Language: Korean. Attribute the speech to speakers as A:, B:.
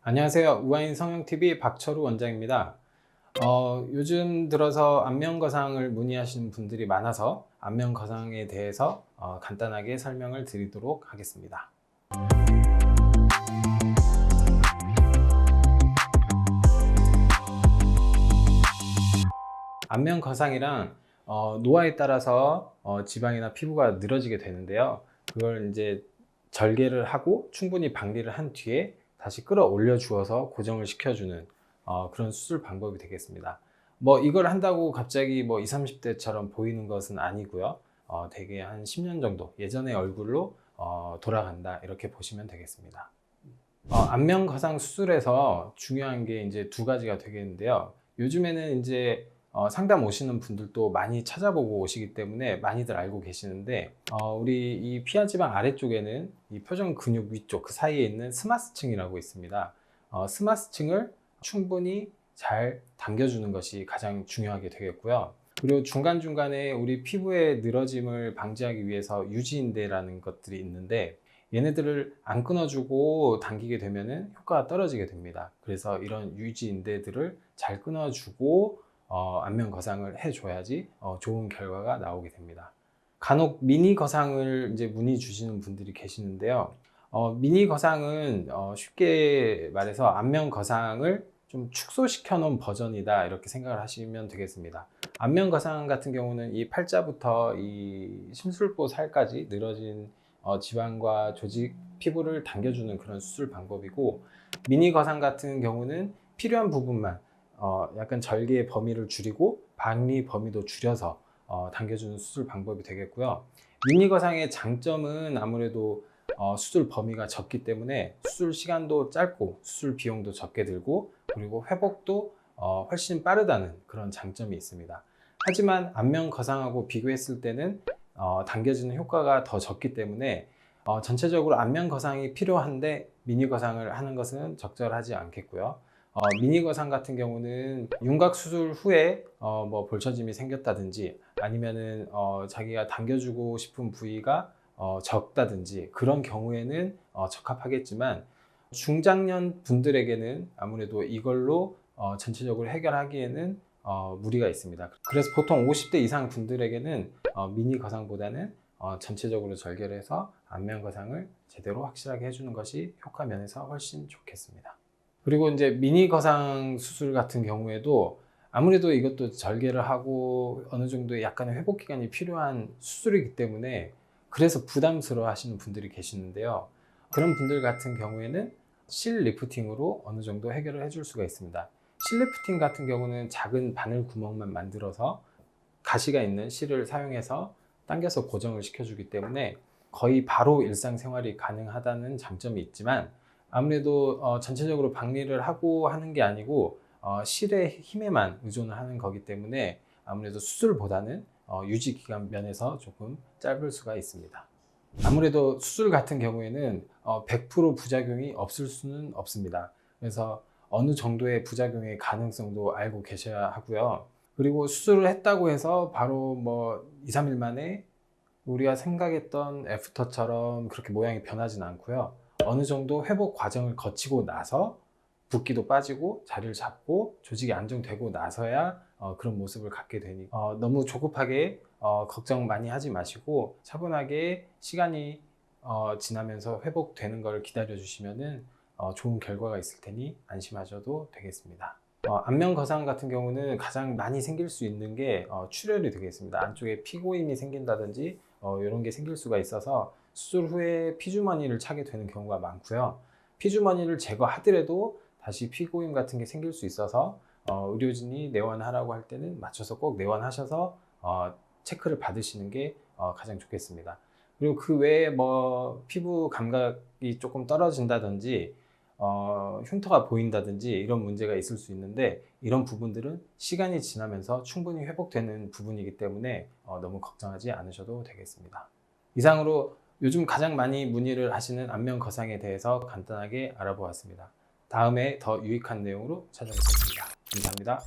A: 안녕하세요. 우아인 성형TV 박철우 원장입니다. 요즘 들어서 안면거상을 문의하시는 분들이 많아서 안면거상에 대해서 간단하게 설명을 드리도록 하겠습니다. 안면거상이란 노화에 따라서 지방이나 피부가 늘어지게 되는데요. 그걸 이제 절개를 하고 충분히 박리를 한 뒤에 다시 끌어올려 주어서 고정을 시켜주는 그런 수술 방법이 되겠습니다. 뭐 이걸 한다고 갑자기 뭐 20, 30대처럼 보이는 것은 아니고요. 대개 한 10년 정도 예전의 얼굴로 돌아간다 이렇게 보시면 되겠습니다. 안면 거상 수술에서 중요한 게 이제 두 가지가 되겠는데요. 요즘에는 이제 상담 오시는 분들도 많이 찾아보고 오시기 때문에 많이들 알고 계시는데 우리 이 피하 지방 아래쪽에는 이 표정 근육 위쪽 그 사이에 있는 스마스층이라고 있습니다. 스마스층을 충분히 잘 당겨주는 것이 가장 중요하게 되겠고요. 그리고 중간중간에 우리 피부의 늘어짐을 방지하기 위해서 유지인대라는 것들이 있는데 얘네들을 안 끊어주고 당기게 되면은 효과가 떨어지게 됩니다. 그래서 이런 유지인대들을 잘 끊어주고 안면 거상을 해줘야지 좋은 결과가 나오게 됩니다. 간혹 미니 거상을 이제 문의 주시는 분들이 계시는데요. 미니 거상은 쉽게 말해서 안면 거상을 좀 축소시켜 놓은 버전이다 이렇게 생각을 하시면 되겠습니다. 안면 거상 같은 경우는 이 팔자부터 이 심술보 살까지 늘어진 지방과 조직, 피부를 당겨주는 그런 수술 방법이고, 미니 거상 같은 경우는 필요한 부분만 약간 절개의 범위를 줄이고 박리 범위도 줄여서 당겨주는 수술 방법이 되겠고요. 미니 거상의 장점은 아무래도 수술 범위가 적기 때문에 수술 시간도 짧고 수술 비용도 적게 들고 그리고 회복도 훨씬 빠르다는 그런 장점이 있습니다. 하지만 안면 거상하고 비교했을 때는 당겨지는 효과가 더 적기 때문에 전체적으로 안면 거상이 필요한데 미니 거상을 하는 것은 적절하지 않겠고요. 미니 거상 같은 경우는 윤곽 수술 후에 뭐 볼처짐이 생겼다든지 아니면은 자기가 당겨주고 싶은 부위가 적다든지 그런 경우에는 적합하겠지만 중장년 분들에게는 아무래도 이걸로 전체적으로 해결하기에는 무리가 있습니다. 그래서 보통 50대 이상 분들에게는 미니 거상보다는 전체적으로 절개를 해서 안면 거상을 제대로 확실하게 해주는 것이 효과 면에서 훨씬 좋겠습니다. 그리고 이제 미니 거상 수술 같은 경우에도 아무래도 이것도 절개를 하고 어느 정도 약간의 회복 기간이 필요한 수술이기 때문에 그래서 부담스러워 하시는 분들이 계시는데요. 그런 분들 같은 경우에는 실 리프팅으로 어느 정도 해결을 해줄 수가 있습니다. 실 리프팅 같은 경우는 작은 바늘 구멍만 만들어서 가시가 있는 실을 사용해서 당겨서 고정을 시켜주기 때문에 거의 바로 일상생활이 가능하다는 장점이 있지만 아무래도 전체적으로 박리를 하고 하는 게 아니고 실의 힘에만 의존을 하는 거기 때문에 아무래도 수술보다는 유지 기간 면에서 조금 짧을 수가 있습니다. 아무래도 수술 같은 경우에는 100% 부작용이 없을 수는 없습니다. 그래서 어느 정도의 부작용의 가능성도 알고 계셔야 하고요. 그리고 수술을 했다고 해서 바로 뭐 2, 3일 만에 우리가 생각했던 애프터처럼 그렇게 모양이 변하진 않고요. 어느 정도 회복 과정을 거치고 나서 붓기도 빠지고 자리를 잡고 조직이 안정되고 나서야 그런 모습을 갖게 되니 너무 조급하게 걱정 많이 하지 마시고 차분하게 시간이 지나면서 회복되는 걸 기다려 주시면은 좋은 결과가 있을 테니 안심하셔도 되겠습니다. 안면 거상 같은 경우는 가장 많이 생길 수 있는 게 출혈이 되겠습니다. 안쪽에 피고임이 생긴다든지 이런 게 생길 수가 있어서 수술 후에 피주머니를 차게 되는 경우가 많고요. 피주머니를 제거하더라도 다시 피고임 같은 게 생길 수 있어서 의료진이 내원하라고 할 때는 맞춰서 꼭 내원하셔서 체크를 받으시는 게 가장 좋겠습니다. 그리고 그 외에 뭐 피부 감각이 조금 떨어진다든지 흉터가 보인다든지 이런 문제가 있을 수 있는데 이런 부분들은 시간이 지나면서 충분히 회복되는 부분이기 때문에 너무 걱정하지 않으셔도 되겠습니다. 이상으로 요즘 가장 많이 문의를 하시는 안면 거상에 대해서 간단하게 알아보았습니다. 다음에 더 유익한 내용으로 찾아뵙겠습니다. 감사합니다.